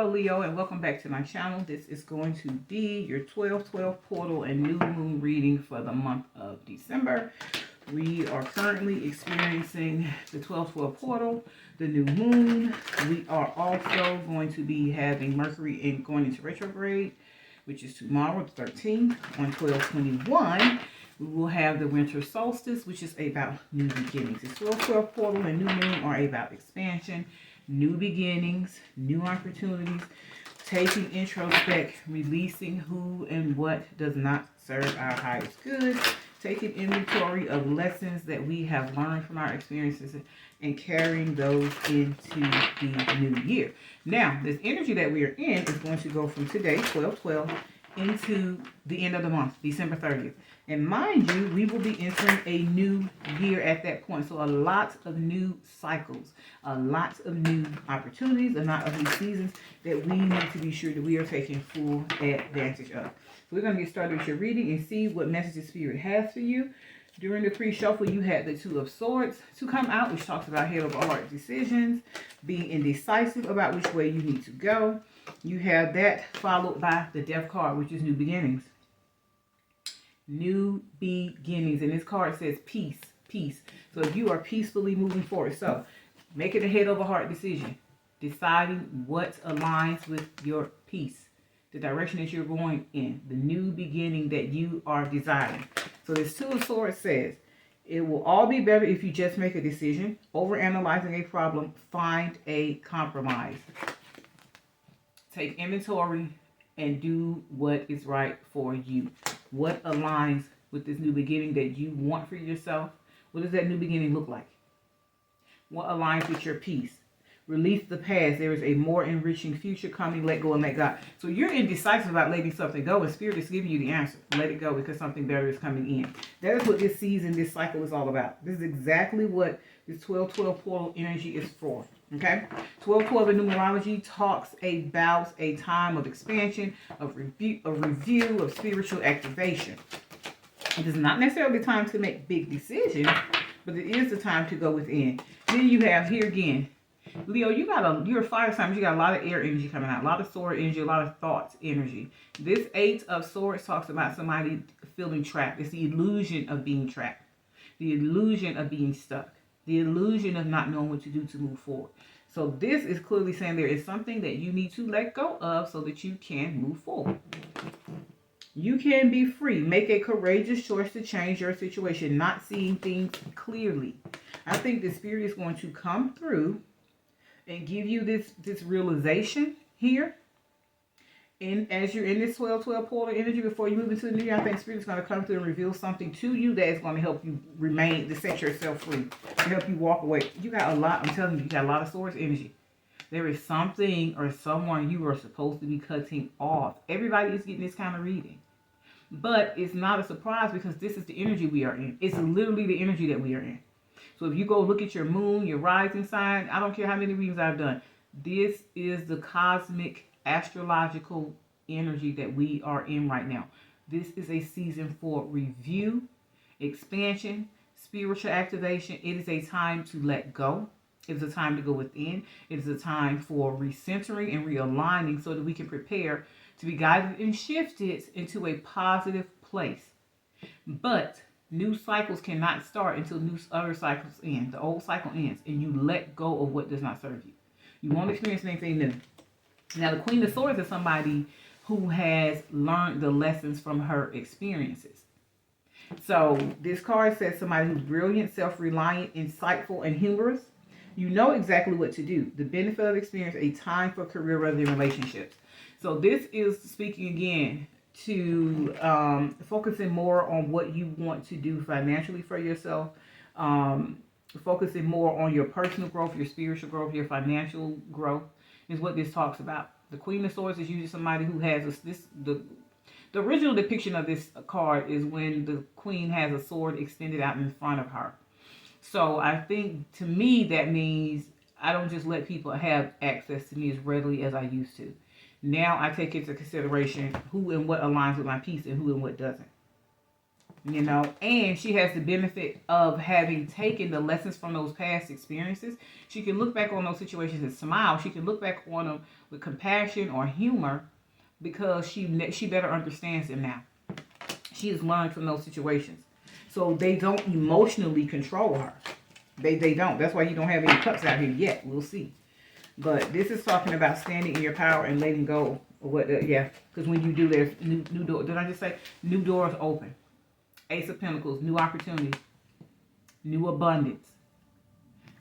Hello Leo, and welcome back to my channel. This is going to be your 12/12 portal and new moon reading for the month of December. We are currently experiencing the 12/12 portal, the new moon. We are also going to be having Mercury going into retrograde, which is tomorrow, the 13th, on 12/21. We will have the winter solstice, which is about new beginnings. The 12/12 portal and new moon are about expansion, new beginnings, new opportunities, taking introspect, releasing who and what does not serve our highest good, taking inventory of lessons that we have learned from our experiences and carrying those into the new year. Now, this energy that we are in is going to go from today, 12/12, into the end of the month, December 30th. And mind you, we will be entering a new year at that point. So a lot of new cycles, a lot of new opportunities, a lot of new seasons that we need to be sure that we are taking full advantage of. So we're going to get started with your reading and see what messages Spirit has for you. During the pre-shuffle, you had the Two of Swords to come out, which talks about head over heart decisions, being indecisive about which way you need to go. You have that followed by the Death card, which is new beginnings. New beginnings. And this card says peace, peace. So if you are peacefully moving forward, so making a head over heart decision, deciding what aligns with your peace, the direction that you're going in, the new beginning that you are desiring. So this Two of Swords says, it will all be better if you just make a decision. Overanalyzing a problem, find a compromise. Take inventory and do what is right for you. What aligns with this new beginning that you want for yourself? What does that new beginning look like? What aligns with your peace? Release the past. There is a more enriching future coming. Let go and let God. So you're indecisive about letting something go, and Spirit is giving you the answer. Let it go because something better is coming in. That is what this season, this cycle is all about. This is exactly what this 12/12 portal energy is for. Okay? 12/12 in numerology talks about a time of expansion, of review, of spiritual activation. It is not necessarily the time to make big decisions, but it is the time to go within. Then you have here again, Leo, you're a fire sign, but you got a lot of air energy coming out, a lot of sword energy, a lot of thoughts energy. This Eight of Swords talks about somebody feeling trapped. It's the illusion of being trapped, the illusion of being stuck, the illusion of not knowing what to do to move forward. So this is clearly saying there is something that you need to let go of so that you can move forward. You can be free. Make a courageous choice to change your situation, not seeing things clearly. I think the Spirit is going to come through and give you this realization here. And as you're in this 12/12 portal energy before you move into the new year, I think Spirit is going to come through and reveal something to you that is going to help you remain, to set yourself free, to help you walk away. You got a lot, I'm telling you, you got a lot of Swords energy. There is something or someone you are supposed to be cutting off. Everybody is getting this kind of reading. But it's not a surprise because this is the energy we are in. It's literally the energy that we are in. So if you go look at your moon, your rising sign, I don't care how many readings I've done. This is the cosmic astrological energy that we are in right now. This is a season for review, expansion, spiritual activation. It is a time to let go. It is a time to go within. It is a time for recentering and realigning so that we can prepare to be guided and shifted into a positive place. But new cycles cannot start until other cycles end. The old cycle ends and you let go of what does not serve you. You won't experience anything new. Now, the Queen of Swords is somebody who has learned the lessons from her experiences. So this card says somebody who's brilliant, self-reliant, insightful, and humorous. You know exactly what to do. The benefit of experience, a time for career rather than relationships. So this is speaking again to focusing more on what you want to do financially for yourself. Focusing more on your personal growth, your spiritual growth, your financial growth is what this talks about. The Queen of Swords is usually somebody who has the original depiction of this card is when the Queen has a sword extended out in front of her. So I think to me that means I don't just let people have access to me as readily as I used to. Now I take into consideration who and what aligns with my peace and who and what doesn't. you know, and she has the benefit of having taken the lessons from those past experiences. She can look back on those situations and smile. She can look back on them with compassion or humor because she better understands them now. She has learned from those situations. So they don't emotionally control her. They don't. That's why you don't have any cups out here yet. We'll see. But this is talking about standing in your power and letting go of what, yeah. Because when you do, there's new doors. Did I just say new doors open? Ace of Pentacles, new opportunities, new abundance.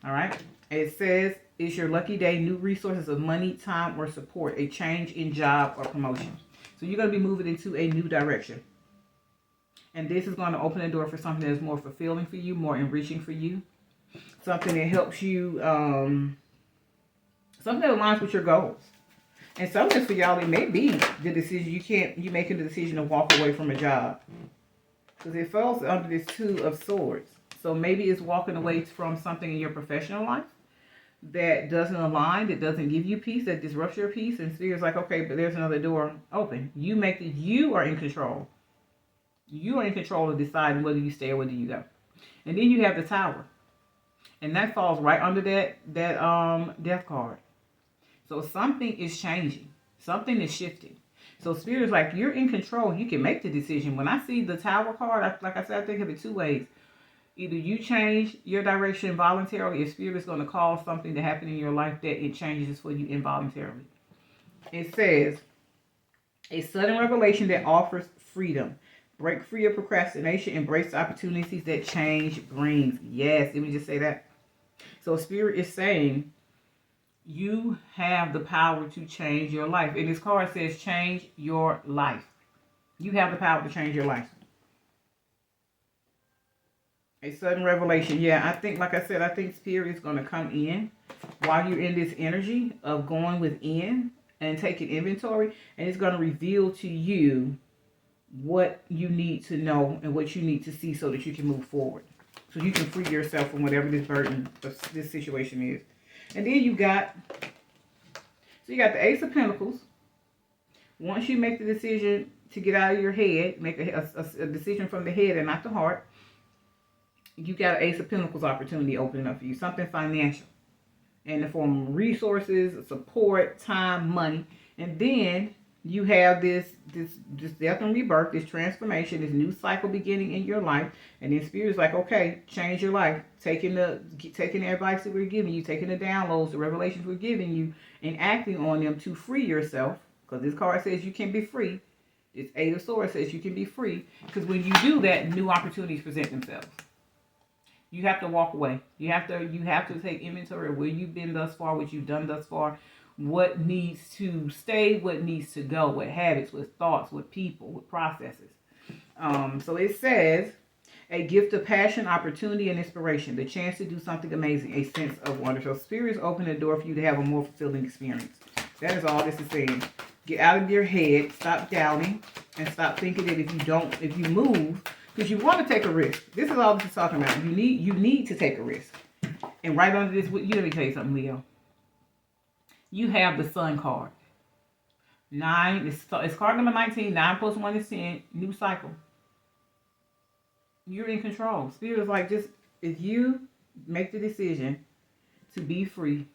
All right. It says it's your lucky day, new resources of money, time, or support, a change in job or promotion. So you're going to be moving into a new direction. And this is going to open the door for something that's more fulfilling for you, more enriching for you. Something that helps you, something that aligns with your goals. And some of this for y'all, it may be the decision, you're making the decision to walk away from a job. Because it falls under this Two of Swords. So maybe it's walking away from something in your professional life that doesn't align, that doesn't give you peace, that disrupts your peace. And Spirit's like, okay, but there's another door open. You are in control. You are in control of deciding whether you stay or whether you go. And then you have the Tower. And that falls right under that Death card. So something is changing. Something is shifting. So Spirit is like, you're in control. You can make the decision. When I see the Tower card, like I said, I think of it two ways. Either you change your direction voluntarily, or Spirit is going to cause something to happen in your life that it changes for you involuntarily. It says, a sudden revelation that offers freedom. Break free of procrastination. Embrace the opportunities that change brings. Yes, let me just say that. So Spirit is saying, you have the power to change your life. And this card says, change your life. You have the power to change your life. A sudden revelation. Yeah, I think, like I said, I think Spirit is going to come in while you're in this energy of going within and taking inventory. And it's going to reveal to you what you need to know and what you need to see so that you can move forward. So you can free yourself from whatever this burden of this situation is. And then you got the Ace of Pentacles. Once you make the decision to get out of your head, make a decision from the head and not the heart, you got an Ace of Pentacles opportunity opening up for you. Something financial in the form of resources, support, time, money. And then you have this death and rebirth, this transformation, this new cycle beginning in your life. And then Spirit's like, okay, change your life. Taking the advice that we're giving you, taking the downloads, the revelations we're giving you, and acting on them to free yourself. Because this card says you can be free. This Eight of Swords says you can be free. Because when you do that, new opportunities present themselves. You have to walk away. You have to take inventory of where you've been thus far, what you've done thus far, what needs to stay, what needs to go, what habits, what thoughts, what people, what processes. So it says, a gift of passion, opportunity, and inspiration, the chance to do something amazing, a sense of wonder. So Spirit is opening the door for you to have a more fulfilling experience. That is all this is saying. Get out of your head, stop doubting, and stop thinking that if you move, because you want to take a risk. This is all this is talking about. You need to take a risk. And right under this, let me tell you something, Leo. You have the Sun card. 9, it's card number 19. 9 plus 1 is 10. New cycle. You're in control. Spirit is like, just if you make the decision to be free,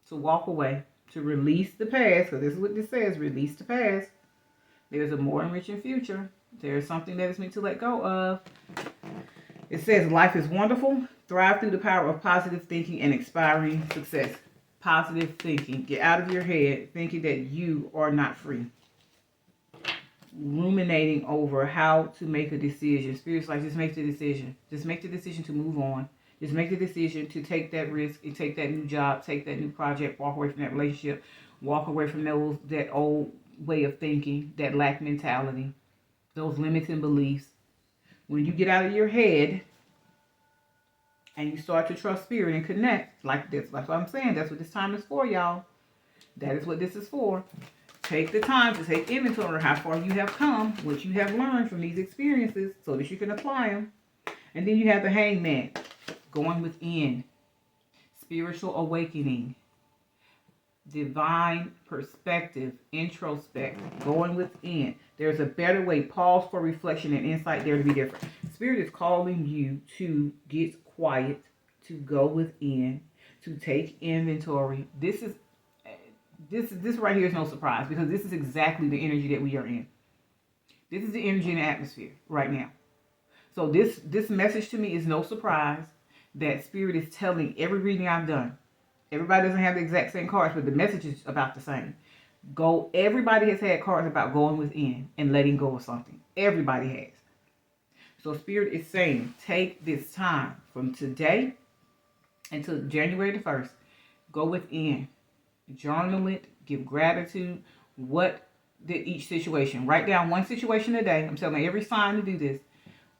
to walk away, to release the past, because this is what this says, release the past. There's a more enriching future. There's something that is meant to let go of. It says life is wonderful. Thrive through the power of positive thinking and inspiring success. Positive thinking. Get out of your head thinking that you are not free. Ruminating over how to make a decision. Spirit's like, just make the decision. Just make the decision to move on. Just make the decision to take that risk and take that new job, take that new project, walk away from that relationship, walk away from that old way of thinking, that lack mentality, those limiting beliefs. When you get out of your head and you start to trust Spirit and connect like this, that's what I'm saying. That's what this time is for, y'all. That is what this is for. Take the time to take inventory of how far you have come, what you have learned from these experiences so that you can apply them. And then you have the Hangman, going within, spiritual awakening, divine perspective, introspect, going within. There's a better way. Pause for reflection and insight there to be different. Spirit is calling you to get quiet, to go within, to take inventory. This right here is no surprise, because this is exactly the energy that we are in. This is the energy in the atmosphere right now. So this message to me is no surprise that Spirit is telling every reading I've done. Everybody doesn't have the exact same cards, but the message is about the same. Everybody has had cards about going within and letting go of something. Everybody has. So Spirit is saying, take this time from today until January the 1st. Go within. Journal it. Give gratitude. What did each situation? Write down one situation a day. I'm telling every sign to do this.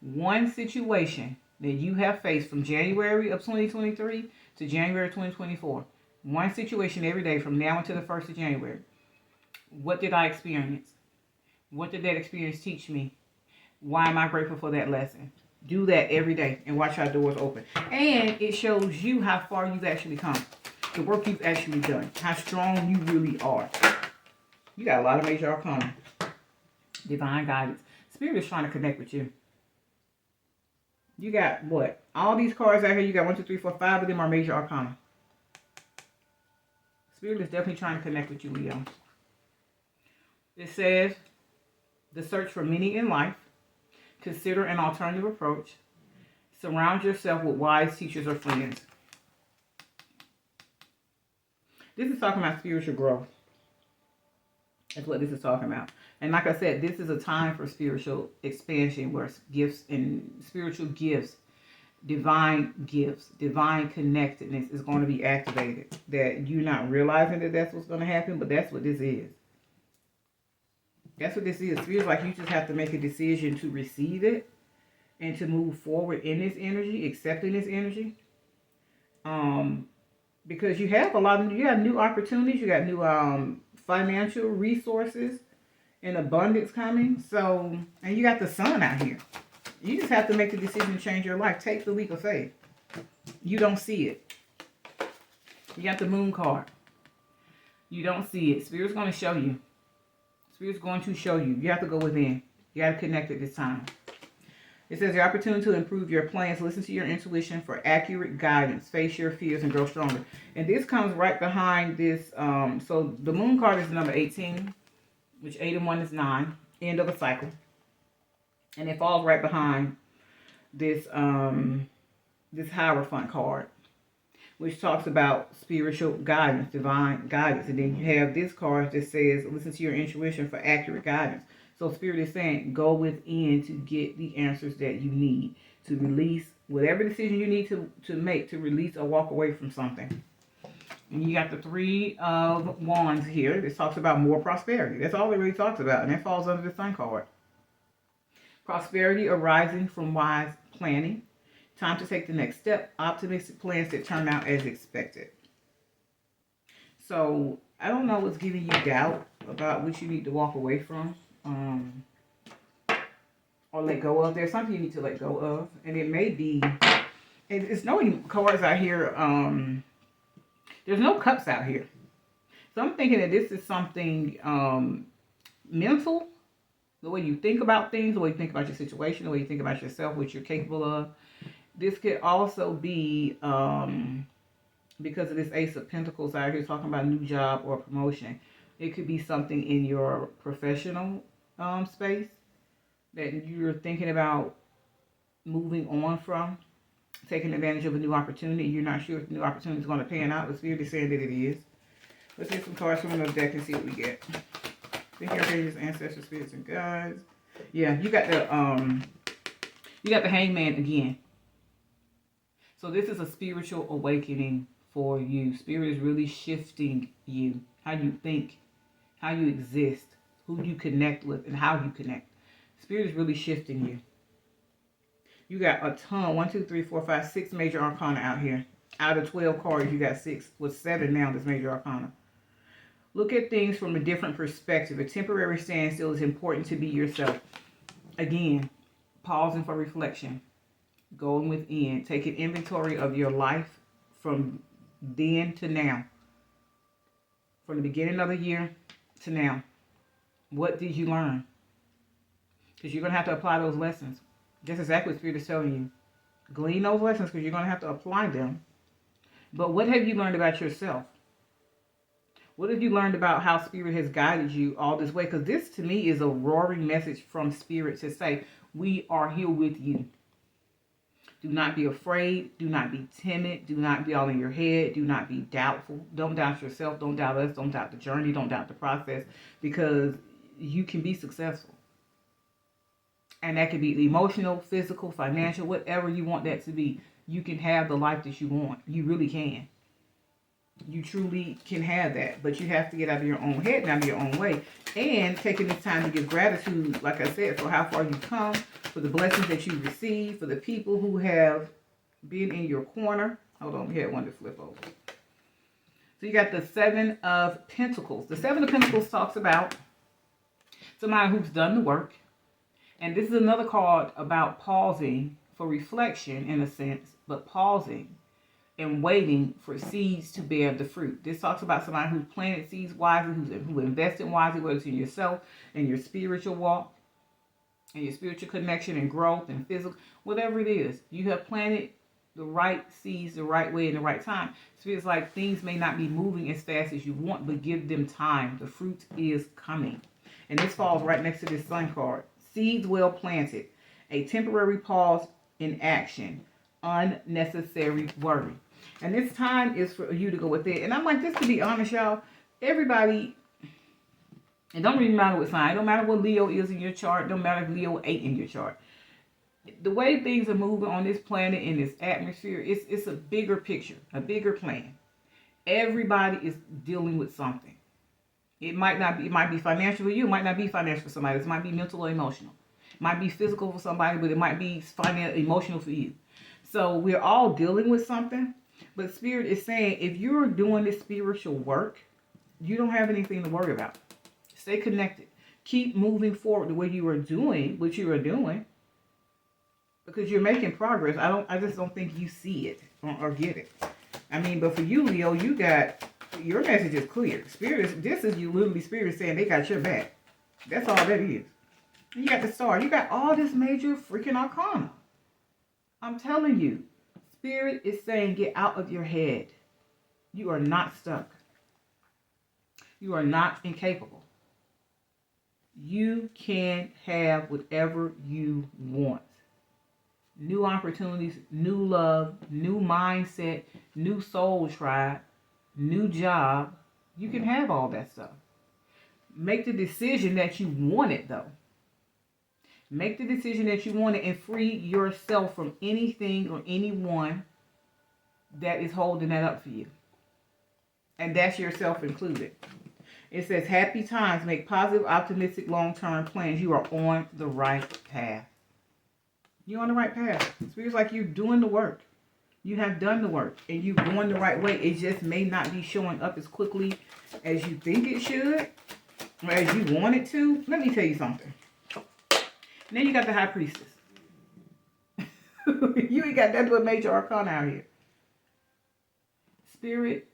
One situation that you have faced from January of 2023 to January 2024. One situation every day from now until the 1st of January. What did I experience? What did that experience teach me? Why am I grateful for that lesson? Do that every day and watch how doors open. And it shows you how far you've actually come. The work you've actually done. How strong you really are. You got a lot of major arcana. Divine guidance. Spirit is trying to connect with you. You got what? All these cards out here, you got 1, 2, 3, 4, 5 of them are major arcana. Spirit is definitely trying to connect with you, Leo. It says, the search for meaning in life. Consider an alternative approach. Surround yourself with wise teachers or friends. This is talking about spiritual growth. That's what this is talking about. And like I said, this is a time for spiritual expansion where gifts and spiritual gifts, divine connectedness is going to be activated. That you're not realizing that that's what's going to happen, but that's what this is. That's what this is. It feels like you just have to make a decision to receive it and to move forward in this energy, accepting this energy. Because you have you have new opportunities, you got new financial resources and abundance coming. So, and you got the sun out here. You just have to make the decision to change your life. Take the leap of faith. You don't see it. You got the moon card. You don't see it. Spirit's going to show you. Spirit's going to show you. You have to go within. You got to connect at this time. It says, your opportunity to improve your plans. Listen to your intuition for accurate guidance. Face your fears and grow stronger. And this comes right behind this. So the moon card is number 18, which 8 and 1 is 9. End of a cycle. And it falls right behind this this Hierophant card, which talks about spiritual guidance, divine guidance. And then you have this card that says, listen to your intuition for accurate guidance. So Spirit is saying, go within to get the answers that you need to release whatever decision you need to make to release or walk away from something. And you got the 3 of Wands here. This talks about more prosperity. That's all it really talks about. And that falls under the Sun card. Prosperity arising from wise planning. Time to take the next step. Optimistic plans that turn out as expected. So, I don't know what's giving you doubt about what you need to walk away from. Or let go of. There's something you need to let go of. And it may be... And there's no cards out here. There's no cups out here. So I'm thinking that this is something mental. The way you think about things, the way you think about your situation, the way you think about yourself, what you're capable of. This could also be because of this Ace of Pentacles out here talking about a new job or promotion. It could be something in your professional space that you're thinking about moving on from, taking advantage of a new opportunity. You're not sure if the new opportunity is going to pan out. The Spirit is saying that it is. Let's get some cards from another deck and see what we get. Thank you, Aquarius, ancestors, spirits, and guides. Yeah, you got the Hangman again. So this is a spiritual awakening for you. Spirit is really shifting you, how you think, how you exist, who you connect with, and how you connect. Spirit is really shifting you. You got a ton, 1, 2, 3, 4, 5, 6 major arcana out here. Out of 12 cards, you got 6, with 7 now that's major arcana. Look at things from a different perspective. A temporary standstill is important to be yourself. Again, pausing for reflection. Going within. Taking inventory of your life from then to now. from the beginning of the year to now. What did you learn? Because you're going to have to apply those lessons. That's exactly what Spirit is telling you. Glean those lessons because you're going to have to apply them. But what have you learned about yourself? What have you learned about how Spirit has guided you all this way? Because this, to me, is a roaring message from Spirit to say, we are here with you. Do not be afraid. Do not be timid. Do not be all in your head. Do not be doubtful. Don't doubt yourself. Don't doubt us. Don't doubt the journey. Don't doubt the process. Because you can be successful. And that could be emotional, physical, financial, whatever you want that to be. You can have the life that you want. You really can. You truly can have that. But you have to get out of your own head and out of your own way. And taking this time to give gratitude, like I said, for how far you've come, for the blessings that you've received, for the people who have been in your corner. Hold on, we had one to flip over. So you got the Seven of Pentacles. The Seven of Pentacles talks about somebody who's done the work. And this is another card about pausing for reflection in a sense, but pausing and waiting for seeds to bear the fruit. This talks about somebody who planted seeds wisely, who invested wisely, whether it's in yourself and your spiritual walk and your spiritual connection and growth and physical, whatever it is. You have planted the right seeds the right way in the right time. So it's like things may not be moving as fast as you want, but give them time. The fruit is coming. And this falls right next to this Sun card. Seeds well planted. A temporary pause in action. Unnecessary worry. And this time is for you to go with it. And I'm like, just to be honest, y'all, everybody, it don't really matter what sign. It don't matter what Leo is in your chart. It don't matter if Leo 8 in your chart. The way things are moving on this planet, in this atmosphere, it's a bigger picture, a bigger plan. Everybody is dealing with something. It might be financial for you. It might not be financial for somebody. It might be mental or emotional. It might be physical for somebody, but it might be emotional for you. So we're all dealing with something. But Spirit is saying, if you're doing this spiritual work, you don't have anything to worry about. Stay connected. Keep moving forward the way you are doing what you are doing. Because you're making progress. I just don't think you see it or get it. I mean, but for you, Leo, your message is clear. This is you literally Spirit saying they got your back. That's all that is. You got the star. You got all this major freaking arcana. I'm telling you, Spirit is saying get out of your head. You are not stuck. You are not incapable. You can have whatever you want. New opportunities, new love, new mindset, new soul tribe, new job. You can have all that stuff. Make the decision that you want it, though. Make the decision that you want it and free yourself from anything or anyone that is holding that up for you. And that's yourself included. It says, happy times, make positive, optimistic, long-term plans. You are on the right path. You're on the right path. It feels like you're doing the work. You have done the work and you're going the right way. It just may not be showing up as quickly as you think it should or as you want it to. Let me tell you something. Then you got the High Priestess. You ain't got that to a major arcana out here. Spirit,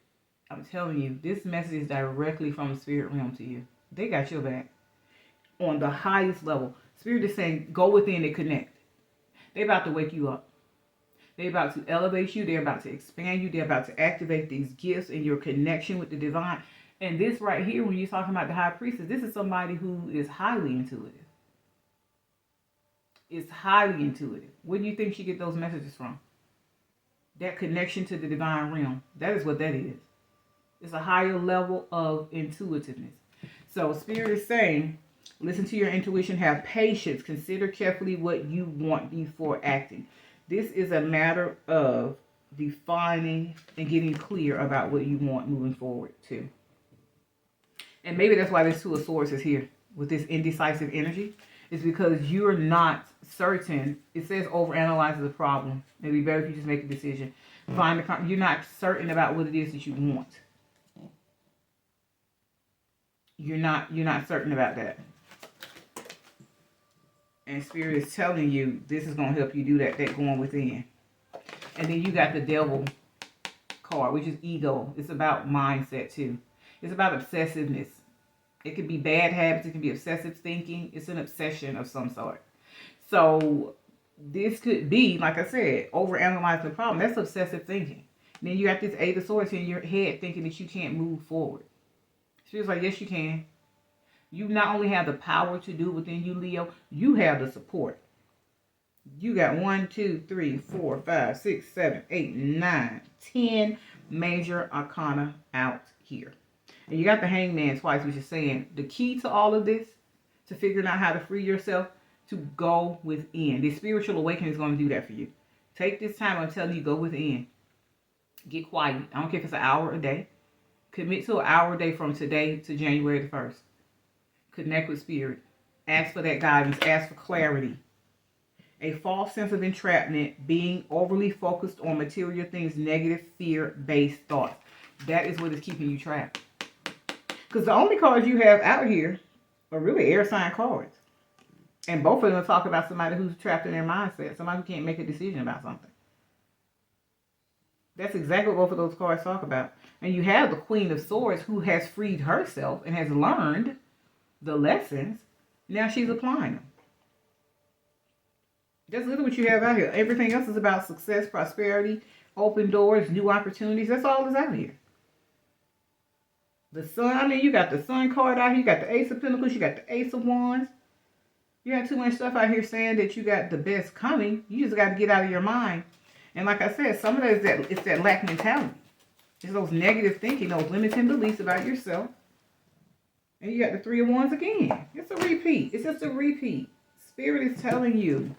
I'm telling you, this message is directly from the spirit realm to you. They got your back on the highest level. Spirit is saying, go within and connect. They're about to wake you up. They're about to elevate you. They're about to expand you. They're about to activate these gifts and your connection with the divine. And this right here, when you're talking about the High Priestess, this is somebody who is highly intuitive. Is highly intuitive. Where do you think she get those messages from? That connection to the divine realm. That is what that is. It's a higher level of intuitiveness. So Spirit is saying, listen to your intuition, have patience, consider carefully what you want before acting. This is a matter of defining and getting clear about what you want moving forward too. And maybe that's why this Two of Swords is here with this indecisive energy. It's because you're not certain. It says overanalyze the problem. It'd be better if you just make a decision. You're not certain about what it is that you want. You're not certain about that. And Spirit is telling you this is going to help you do that going within. And then you got the Devil card, which is ego. It's about mindset too. It's about obsessiveness. It could be bad habits. It can be obsessive thinking. It's an obsession of some sort. So this could be, like I said, overanalyzing the problem. That's obsessive thinking. And then you got this Eight of Swords in your head thinking that you can't move forward. She was like, yes, you can. You not only have the power to do it within you, Leo, you have the support. You got 1, 2, 3, 4, 5, 6, 7, 8, 9, 10 major arcana out here. And you got the Hangman twice, which is saying the key to all of this, to figuring out how to free yourself, to go within. This spiritual awakening is going to do that for you. Take this time, I'm telling you, go within. Get quiet. I don't care if it's an hour a day. Commit to an hour a day from today to January the 1st. Connect with spirit. Ask for that guidance. Ask for clarity. A false sense of entrapment, being overly focused on material things, negative fear-based thoughts. That is what is keeping you trapped. Because the only cards you have out here are really air sign cards. And both of them talk about somebody who's trapped in their mindset. Somebody who can't make a decision about something. That's exactly what both of those cards talk about. And you have the Queen of Swords who has freed herself and has learned the lessons. Now she's applying them. That's literally what you have out here. Everything else is about success, prosperity, open doors, new opportunities. That's all that's out here. The Sun, I mean, you got the Sun card out here. You got the Ace of Pentacles. You got the Ace of Wands. You got too much stuff out here saying that you got the best coming. You just got to get out of your mind. And like I said, some of that is that it's that lack mentality. It's those negative thinking, those limiting beliefs about yourself. And you got the Three of Wands again. It's a repeat. It's just a repeat. Spirit is telling you.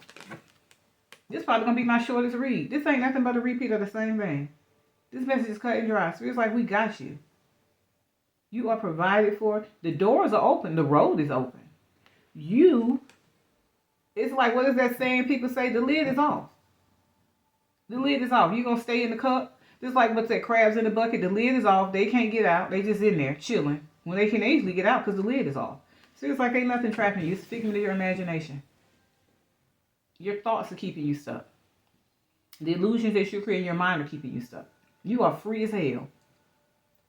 This is probably going to be my shortest read. This ain't nothing but a repeat of the same thing. This message is cut and dry. Spirit's like, we got you. You are provided for. The doors are open. The road is open. It's like, what is that saying people say? The lid is off. The lid is off. You're going to stay in the cup. Just like what's that, crabs in the bucket. The lid is off. They can't get out. They just in there chilling. When they can easily get out because the lid is off. So it's like ain't nothing trapping you. It's speaking to your imagination. Your thoughts are keeping you stuck. The illusions that you create in your mind are keeping you stuck. You are free as hell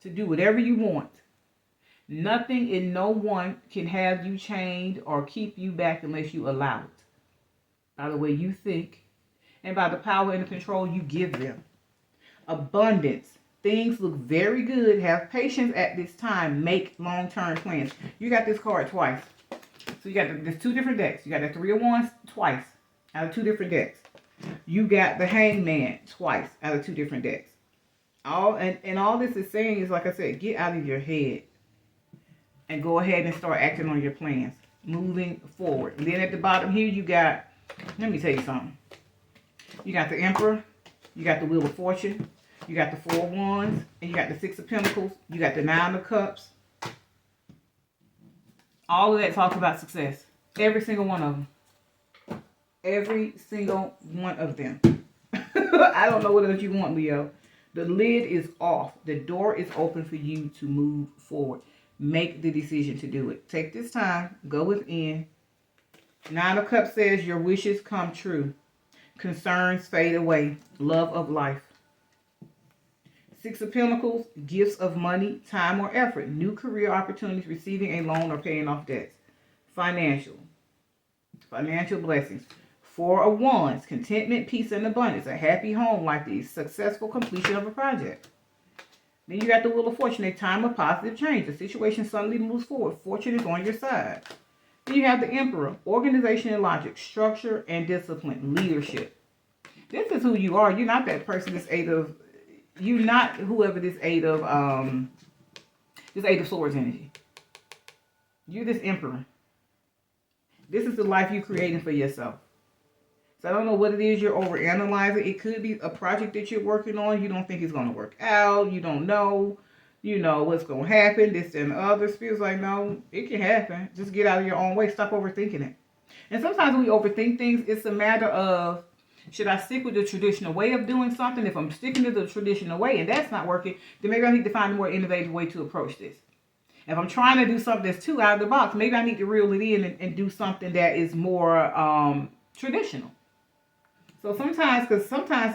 to do whatever you want. Nothing and no one can have you chained or keep you back unless you allow it. By the way you think and by the power and the control you give them. Abundance. Things look very good. Have patience at this time. Make long-term plans. You got this card twice. So you got there's two different decks. You got the Three of Wands twice out of two different decks. You got the Hangman twice out of two different decks. All this is saying is, like I said, get out of your head and go ahead and start acting on your plans. Moving forward. And then at the bottom here you got, let me tell you something. You got the Emperor. You got the Wheel of Fortune. You got the Four of Wands, and you got the Six of Pentacles. You got the Nine of Cups. All of that talks about success. Every single one of them. Every single one of them. I don't know what else you want, Leo. The lid is off. The door is open for you to move forward. Make the decision to do it. Take this time. Go within. Nine of Cups says your wishes come true. Concerns fade away. Love of life. Six of Pentacles, gifts of money, time, or effort. New career opportunities, receiving a loan or paying off debts. Financial blessings. Four of Wands, contentment, peace, and abundance. A happy home like the successful completion of a project. Then you got the Wheel of Fortune, a time of positive change. The situation suddenly moves forward. Fortune is on your side. Then you have the Emperor, organization and logic, structure and discipline, leadership. This is who you are. You're not that person that's you're not whoever this Eight of Swords energy. You're this Emperor. This is the life you're creating for yourself. So I don't know what it is you're overanalyzing. It could be a project that you're working on. You don't think it's going to work out. You don't know, what's going to happen. This and the other. Feels like, no, it can happen. Just get out of your own way. Stop overthinking it. And sometimes when we overthink things, it's a matter of, should I stick with the traditional way of doing something? If I'm sticking to the traditional way and that's not working, then maybe I need to find a more innovative way to approach this. If I'm trying to do something that's too out of the box, maybe I need to reel it in and do something that is more traditional. So sometimes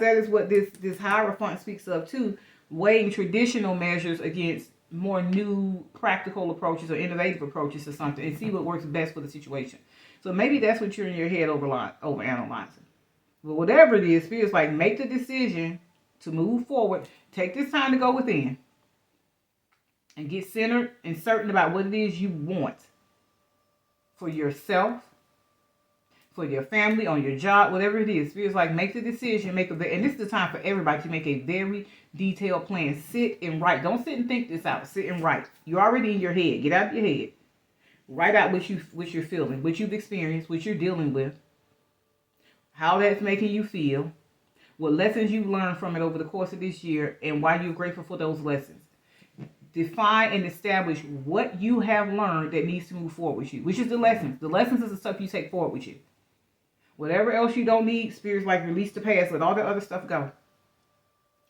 that is what this Hierophant speaks of too, weighing traditional measures against more new practical approaches or innovative approaches to something and see what works best for the situation. So maybe that's what you're in your head over analyzing. But whatever it is, Spirit's like, make the decision to move forward. Take this time to go within and get centered and certain about what it is you want for yourself, for your family, on your job, whatever it is. Spirit's like, make the decision, and this is the time for everybody to make a very detailed plan. Sit and write. Don't sit and think this out. Sit and write. You're already in your head. Get out of your head. Write out what you're feeling, what you've experienced, what you're dealing with, how that's making you feel, what lessons you've learned from it over the course of this year, and why you're grateful for those lessons. Define and establish what you have learned that needs to move forward with you, which is the lessons. The lessons is the stuff you take forward with you. Whatever else you don't need, Spirit's like, release the past, let all the other stuff go.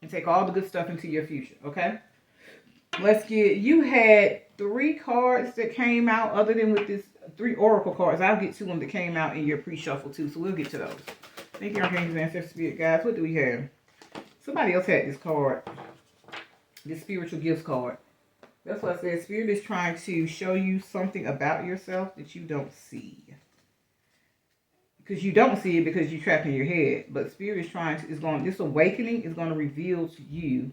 And take all the good stuff into your future, okay? You had 3 cards that came out, other than with this 3 oracle cards. I'll get to them that came out in your pre-shuffle too, so we'll get to those. Thank you, Archangels, Ancestors, Spirit Guides. What do we have? Somebody else had this card, this spiritual gifts card. That's what I said. Spirit is trying to show you something about yourself that you don't see. Because you don't see it because you're trapped in your head. But Spirit is this awakening is going to reveal to you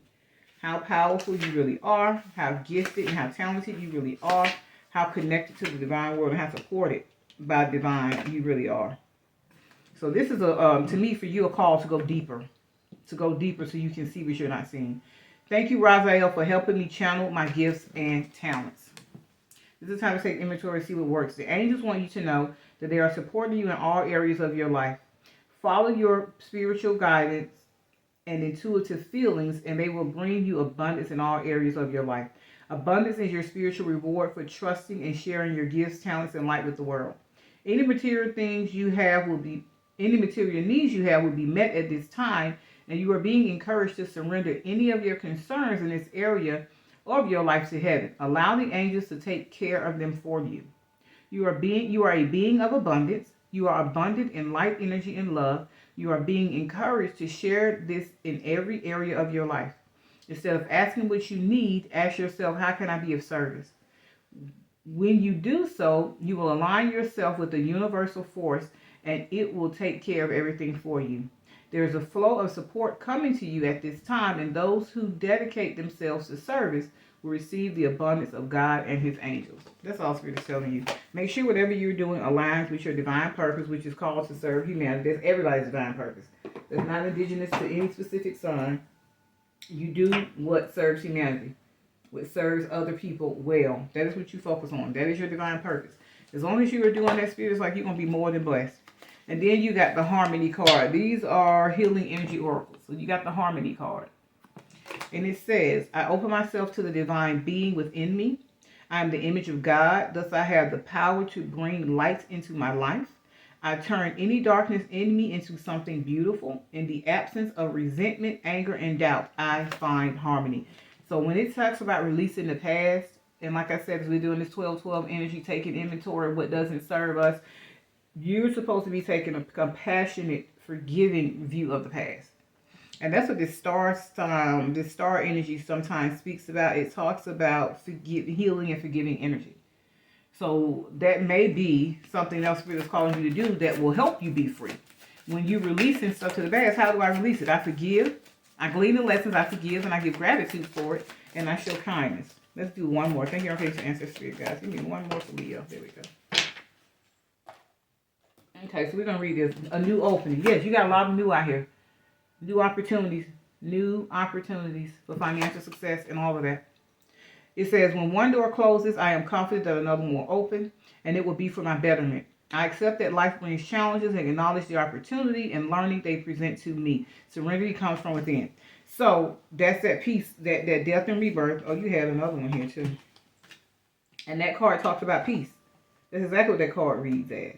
how powerful you really are, how gifted and how talented you really are, how connected to the divine world and how supported by divine you really are. So this is, to me, for you, a call to go deeper. To go deeper so you can see what you're not seeing. Thank you, Raziel, for helping me channel my gifts and talents. This is time to take inventory and see what works. The angels want you to know that they are supporting you in all areas of your life. Follow your spiritual guidance and intuitive feelings, and they will bring you abundance in all areas of your life. Abundance is your spiritual reward for trusting and sharing your gifts, talents, and light with the world. Any material needs you have will be met at this time, and you are being encouraged to surrender any of your concerns in this area of your life to heaven. Allow the angels to take care of them for you. You are a being of abundance. You are abundant in light, energy, and love. You are being encouraged to share this in every area of your life. Instead of asking what you need, ask yourself, how can I be of service? When you do so, you will align yourself with the universal force, and it will take care of everything for you. There is a flow of support coming to you at this time, and those who dedicate themselves to service will receive the abundance of God and his angels. That's all Spirit is telling you. Make sure whatever you're doing aligns with your divine purpose, which is called to serve humanity. That's everybody's divine purpose. That's not indigenous to any specific sign. You do what serves humanity, what serves other people well. That is what you focus on. That is your divine purpose. As long as you are doing that, Spirit is like, you're going to be more than blessed. And then you got the Harmony card. These are healing energy oracles. So you got the Harmony card. And it says, I open myself to the divine being within me. I am the image of God. Thus I have the power to bring light into my life. I turn any darkness in me into something beautiful. In the absence of resentment, anger, and doubt, I find harmony. So when it talks about releasing the past, and like I said, as we're doing this 12-12 energy, taking inventory of what doesn't serve us, you're supposed to be taking a compassionate, forgiving view of the past. And that's what this star energy sometimes speaks about. It talks about healing and forgiving energy. So that may be something else Spirit is calling you to do that will help you be free. When you're releasing stuff to the past, how do I release it? I forgive. I glean the lessons. I forgive, and I give gratitude for it, and I show kindness. Let's do one more. Thank you, Archangel, Ancestors, Spirit Guides. Give me one more for Leo. There we go. Okay, so we're going to read this. A new opening. Yes, you got a lot of new out here. New opportunities for financial success and all of that. It says, when one door closes, I am confident that another one will open, and it will be for my betterment. I accept that life brings challenges and acknowledge the opportunity and learning they present to me. Serenity comes from within. So that's that peace, that death and rebirth. Oh, you had another one here too. And that card talks about peace. That's exactly what that card reads as.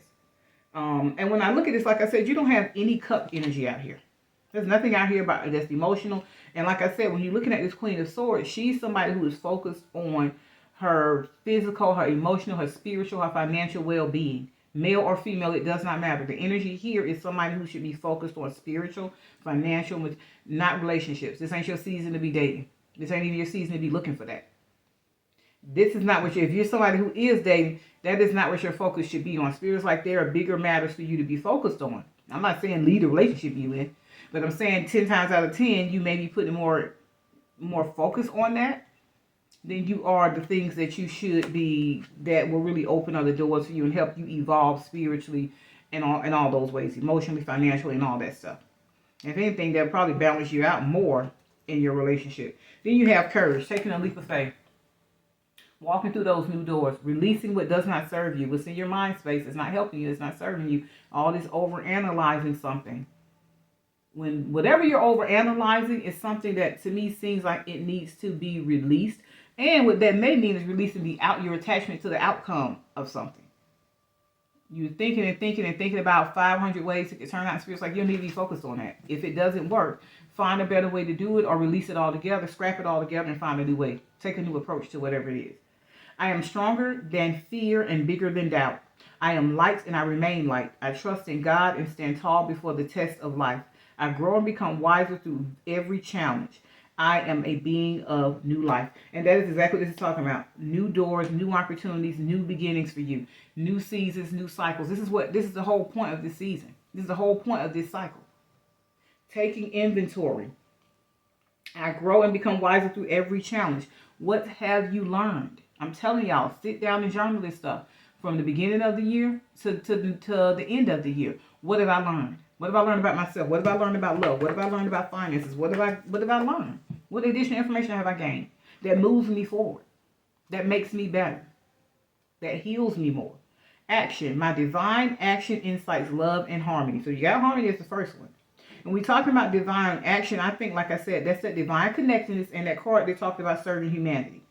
And when I look at this, like I said, you don't have any cup energy out here. There's nothing out here about that's emotional. And like I said, when you're looking at this Queen of Swords, she's somebody who is focused on her physical, her emotional, her spiritual, her financial well-being. Male or female, it does not matter. The energy here is somebody who should be focused on spiritual, financial, not relationships. This ain't your season to be dating. This ain't even your season to be looking for that. This is not what if you're somebody who is dating, that is not what your focus should be on. Spirit's like there are bigger matters for you to be focused on. I'm not saying lead a relationship you in, but I'm saying 10 times out of 10, you may be putting more focus on that than you are the things that you should be, that will really open other doors for you and help you evolve spiritually and all those ways, emotionally, financially, and all that stuff. If anything, that'll probably balance you out more in your relationship. Then you have courage, taking a leap of faith. Walking through those new doors, releasing what does not serve you, what's in your mind space, it's not helping you, it's not serving you. All this overanalyzing something. When whatever you're overanalyzing is something that to me seems like it needs to be released. And what that may mean is releasing your attachment to the outcome of something. You're thinking and thinking and thinking about 500 ways it could turn out. Spirit's like, you don't need to be focused on that. If it doesn't work, find a better way to do it, or release it all together, scrap it all together, and find a new way. Take a new approach to whatever it is. I am stronger than fear and bigger than doubt. I am light and I remain light. I trust in God and stand tall before the test of life. I grow and become wiser through every challenge. I am a being of new life. And that is exactly what this is talking about. New doors, new opportunities, new beginnings for you. New seasons, new cycles. This is the whole point of this season. This is the whole point of this cycle. Taking inventory. I grow and become wiser through every challenge. What have you learned? I'm telling y'all, sit down and journal this stuff from the beginning of the year to the end of the year. What have I learned? What have I learned about myself? What have I learned about love? What have I learned about finances? What have I learned? What additional information have I gained that moves me forward, that makes me better, that heals me more? Action, my divine action, insights, love, and harmony. So you got harmony as the first one. And we talking about divine action, I think, like I said, that's that divine connectedness, and that card they talked about serving humanity.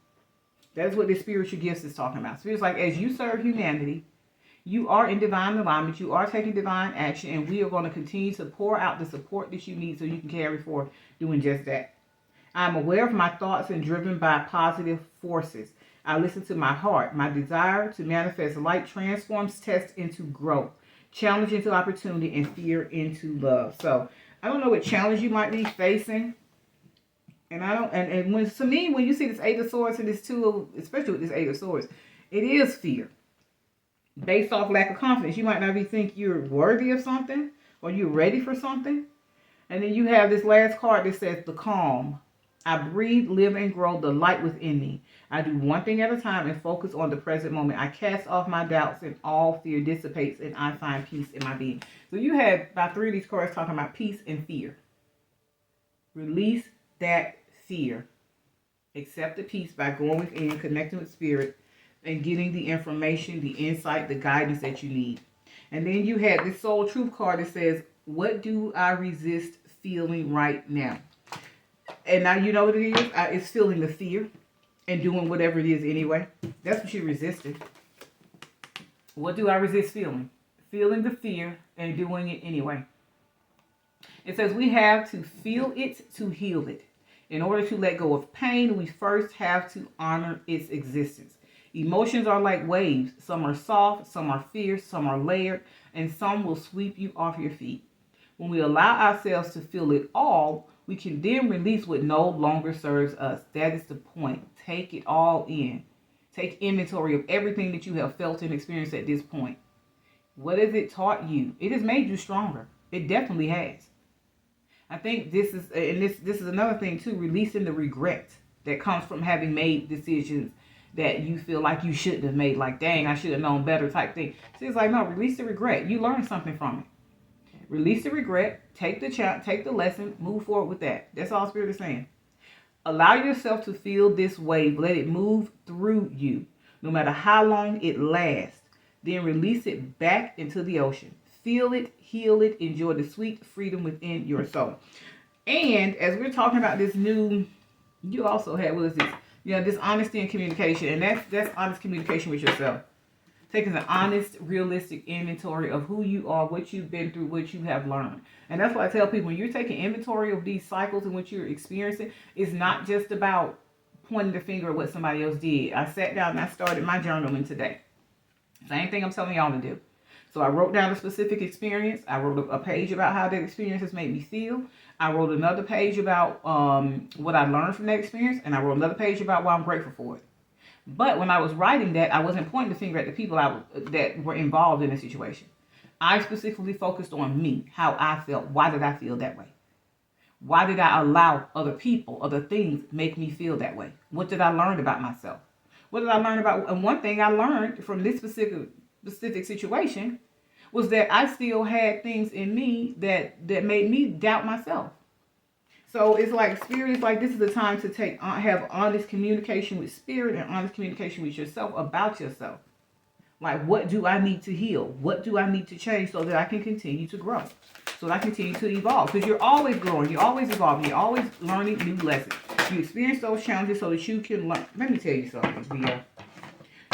That's what the spiritual gifts is talking about. Spirit's like, as you serve humanity, you are in divine alignment, you are taking divine action, and we are going to continue to pour out the support that you need so you can carry forward doing just that. I'm aware of my thoughts and driven by positive forces. I listen to my heart. My desire to manifest light transforms test into growth, challenge into opportunity, and fear into love. So I don't know what challenge you might be facing. And when to me, when you see this Eight of Swords and this especially with this Eight of Swords, it is fear. Based off lack of confidence. You might not think you're worthy of something or you're ready for something. And then you have this last card that says the calm. I breathe, live, and grow the light within me. I do one thing at a time and focus on the present moment. I cast off my doubts and all fear dissipates and I find peace in my being. So you had about 3 of these cards talking about peace and fear. Release that fear. Accept the peace by going within, connecting with spirit, and getting the information, the insight, the guidance that you need. And then you had this soul truth card that says, what do I resist feeling right now? And now you know what it is? It's feeling the fear and doing whatever it is anyway. That's what you resisted. What do I resist feeling? Feeling the fear and doing it anyway. It says we have to feel it to heal it. In order to let go of pain, we first have to honor its existence. Emotions are like waves. Some are soft, some are fierce, some are layered, and some will sweep you off your feet. When we allow ourselves to feel it all, we can then release what no longer serves us. That is the point. Take it all in. Take inventory of everything that you have felt and experienced at this point. What has it taught you? It has made you stronger. It definitely has. I think this is another thing too, releasing the regret that comes from having made decisions that you feel like you shouldn't have made, like, dang, I should have known better type thing. So it's like, no, release the regret. You learn something from it. Release the regret, take the lesson, move forward with that. That's all Spirit is saying. Allow yourself to feel this wave. Let it move through you, no matter how long it lasts. Then release it back into the ocean. Feel it, heal it, enjoy the sweet freedom within your soul. And as we're talking about this new, you also had, what is this? This honesty and communication. And that's honest communication with yourself. Taking an honest, realistic inventory of who you are, what you've been through, what you have learned. And that's why I tell people, when you're taking inventory of these cycles and what you're experiencing, it's not just about pointing the finger at what somebody else did. I sat down and I started my journaling today. Same thing I'm telling y'all to do. So I wrote down a specific experience. I wrote a page about how that experience has made me feel. I wrote another page about what I learned from that experience. And I wrote another page about why I'm grateful for it. But when I was writing that, I wasn't pointing the finger at the people that were involved in the situation. I specifically focused on me, how I felt. Why did I feel that way? Why did I allow other people, other things make me feel that way? What did I learn about myself? What did I learn about? And one thing I learned from this specific situation was that I still had things in me that made me doubt myself. So it's like spirit is like, this is the time to have honest communication with spirit and honest communication with yourself about yourself. Like, what do I need to heal? What do I need to change so that I can continue to grow? So that I continue to evolve. Because you're always growing. You're always evolving. You're always learning new lessons. You experience those challenges so that you can learn. Let me tell you something, Leo.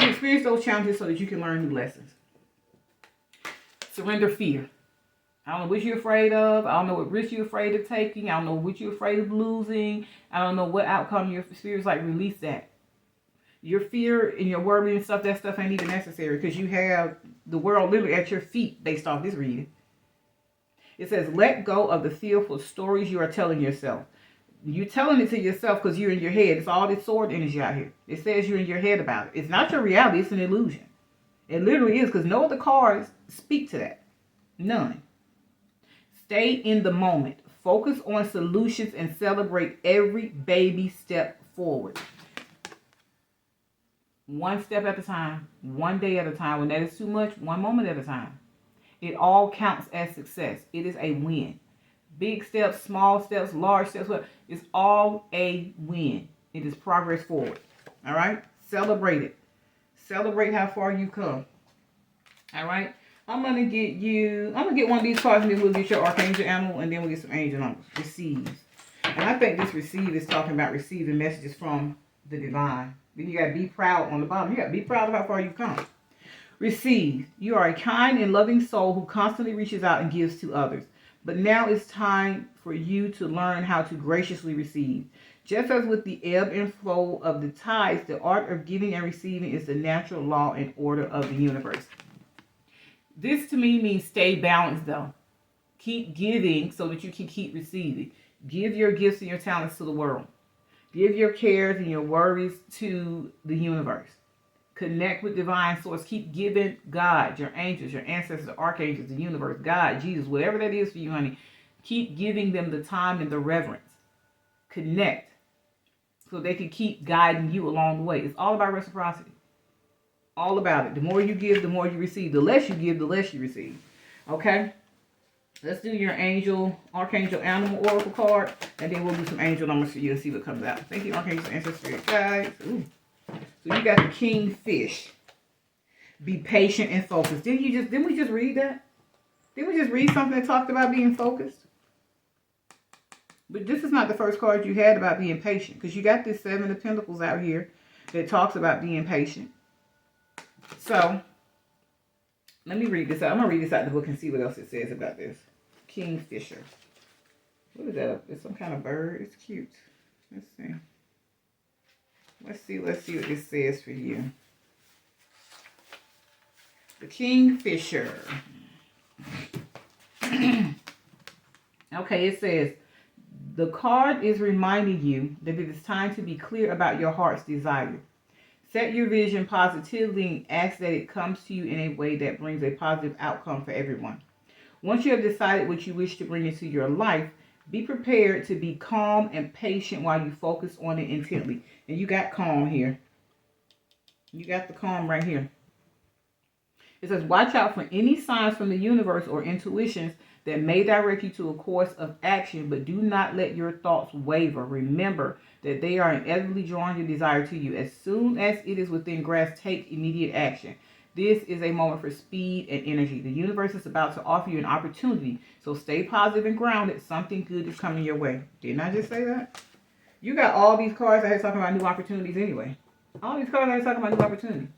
You experience those challenges so that you can learn new lessons. Surrender fear. I don't know what you're afraid of. I don't know what risk you're afraid of taking. I don't know what you're afraid of losing. I don't know what outcome your spirit's like. Release that. Your fear and your worry and stuff, that stuff ain't even necessary because you have the world literally at your feet based off this reading. It says, let go of the fearful stories you are telling yourself. You're telling it to yourself because you're in your head. It's all this sword energy out here. It says you're in your head about it. It's not your reality. It's an illusion. It literally is because no other cards speak to that. None. Stay in the moment. Focus on solutions and celebrate every baby step forward. One step at a time. One day at a time. When that is too much, one moment at a time. It all counts as success. It is a win. Big steps, small steps, large steps. It's all a win. It is progress forward. All right? Celebrate it. Celebrate how far you come. All right? I'm going to get one of these cards and then we'll get your archangel animal and then we'll get some angel numbers. Receive. And I think this receive is talking about receiving messages from the divine. Then you got to be proud on the bottom. You got to be proud of how far you've come. Receive. You are a kind and loving soul who constantly reaches out and gives to others. But now it's time for you to learn how to graciously receive. Just as with the ebb and flow of the tides, the art of giving and receiving is the natural law and order of the universe. This to me means stay balanced though. Keep giving so that you can keep receiving. Give your gifts and your talents to the world. Give your cares and your worries to the universe. Connect with divine source. Keep giving God, your angels, your ancestors, the archangels, the universe, God, Jesus, whatever that is for you, honey. Keep giving them the time and the reverence. Connect so they can keep guiding you along the way. It's all about reciprocity. All about it. The more you give, the more you receive. The less you give, the less you receive. Okay? Let's do your angel, archangel, animal oracle card. And then we'll do some angel numbers for you and see what comes out. Thank you, archangel, ancestors, guys. Ooh. So you got the kingfish. Be patient and focused. Didn't we just read that? Didn't we just read something that talked about being focused? But this is not the first card you had about being patient. Because you got this 7 of Pentacles out here that talks about being patient. So, let me read this out. I'm going to read this out of the book and see what else it says about this. Kingfisher. What is that? It's some kind of bird. It's cute. Let's see. Let's see what this says for you. The Kingfisher. Okay, it says, the card is reminding you that it is time to be clear about your heart's desire. Set your vision positively and ask that it comes to you in a way that brings a positive outcome for everyone. Once you have decided what you wish to bring into your life, be prepared to be calm and patient while you focus on it intently. And you got calm here. You got the calm right here. It says, watch out for any signs from the universe or intuitions that may direct you to a course of action, but do not let your thoughts waver. Remember that they are inevitably drawing your desire to you. As soon as it is within grasp, take immediate action. This is a moment for speed and energy. The universe is about to offer you an opportunity, so stay positive and grounded. Something good is coming your way. Didn't I just say that? You got all these cards I had talking about new opportunities anyway. All these cards I had talking about new opportunities.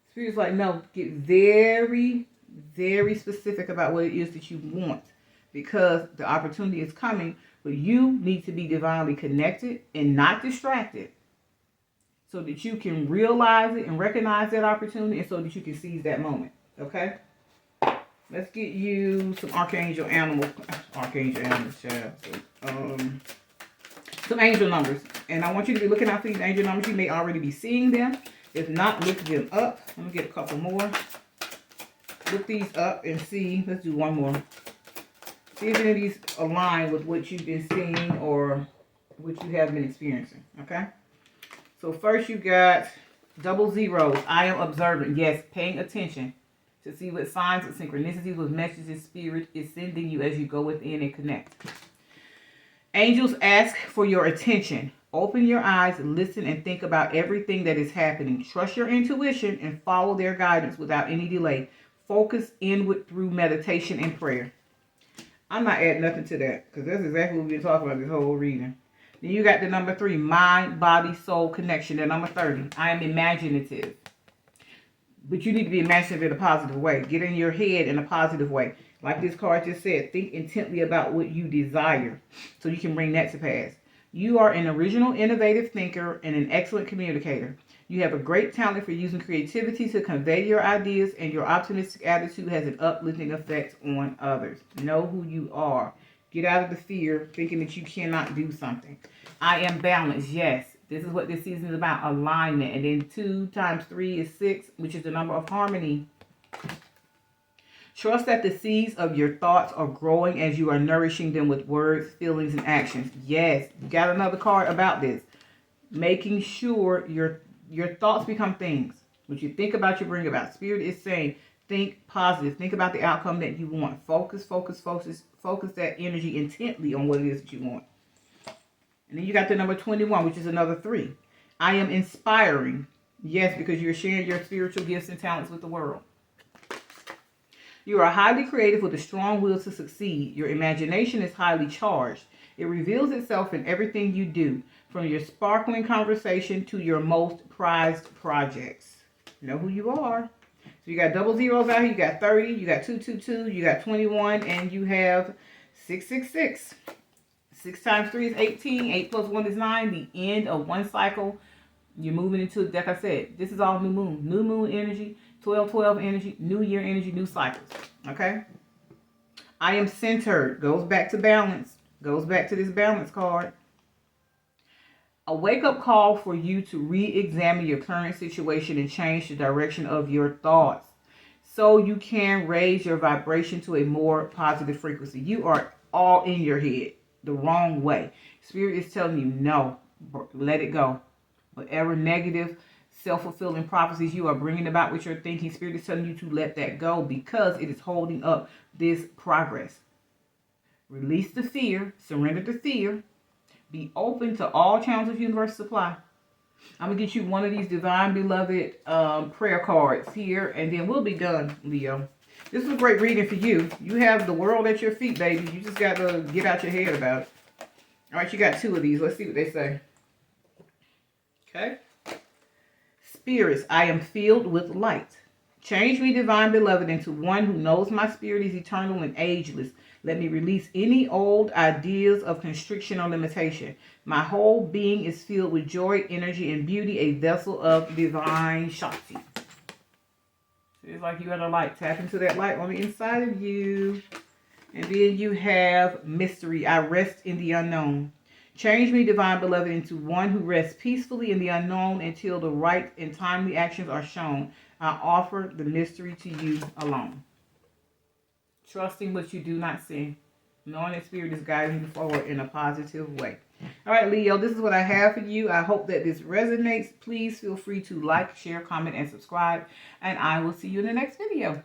Spirit's like, no, get very, very specific about what it is that you want, because the opportunity is coming, but you need to be divinely connected and not distracted so that you can realize it and recognize that opportunity and so that you can seize that moment. Okay? Let's get you some archangel animals, child. Some angel numbers. And I want you to be looking out for these angel numbers. You may already be seeing them. If not, look them up. Let me get a couple more. Look these up and see. Let's do one more. See if any of these align with what you've been seeing or what you have been experiencing. Okay? So first you got double zeros. I am observant. Yes, paying attention to see what signs, what synchronicities, what messages Spirit is sending you as you go within and connect. Angels ask for your attention. Open your eyes, listen, and think about everything that is happening. Trust your intuition and follow their guidance without any delay. Focus inward through meditation and prayer. I'm not adding nothing to that because that's exactly what we've been talking about this whole reading. Then you got the number 3, mind, body, soul connection. The number 30, I am imaginative. But you need to be imaginative in a positive way. Get in your head in a positive way. Like this card just said, think intently about what you desire so you can bring that to pass. You are an original, innovative thinker and an excellent communicator. You have a great talent for using creativity to convey your ideas, and your optimistic attitude has an uplifting effect on others. Know who you are. Get out of the fear thinking that you cannot do something. I am balanced. Yes. This is what this season is about, alignment. And then 2 times 3 is 6, which is the number of harmony. Trust that the seeds of your thoughts are growing as you are nourishing them with words, feelings, and actions. Yes, you got another card about this. Making sure your thoughts become things. What you think about, you bring about. Spirit is saying, think positive. Think about the outcome that you want. Focus that energy intently on what it is that you want. And then you got the number 21, which is another 3. I am inspiring. Yes, because you're sharing your spiritual gifts and talents with the world. You are highly creative with a strong will to succeed. Your imagination is highly charged. It reveals itself in everything you do, from your sparkling conversation to your most prized projects. Know who you are. So you got double zeros out here. You got 30, you got 222, you got 21, and you have 666. 6 times 3 is 18. 8 plus 1 is 9. The end of one cycle. You're moving into, like I said, this is all new moon. New moon energy, 12-12 energy, new year energy, new cycles. Okay? I am centered. Goes back to balance. Goes back to this balance card. A wake-up call for you to re-examine your current situation and change the direction of your thoughts so you can raise your vibration to a more positive frequency. You are all in your head the wrong way. Spirit is telling you, no, let it go. Whatever negative, self-fulfilling prophecies you are bringing about with your thinking, Spirit is telling you to let that go because it is holding up this progress. Release the fear, surrender the fear, be open to all channels of universal supply. I'm going to get you one of these Divine Beloved prayer cards here, and then we'll be done, Leo. This is a great reading for you. You have the world at your feet, baby. You just got to get out your head about it. All right, you got 2 of these. Let's see what they say. Okay. Spirits, I am filled with light. Change me, Divine Beloved, into one who knows my spirit is eternal and ageless. Let me release any old ideas of constriction or limitation. My whole being is filled with joy, energy, and beauty, a vessel of divine Shakti. It's like you got a light. Tap into that light on the inside of you. And then you have mystery. I rest in the unknown. Change me, Divine Beloved, into one who rests peacefully in the unknown until the right and timely actions are shown. I offer the mystery to you alone. Trusting what you do not see. Knowing that Spirit is guiding you forward in a positive way. All right, Leo, this is what I have for you. I hope that this resonates. Please feel free to like, share, comment, and subscribe. And I will see you in the next video.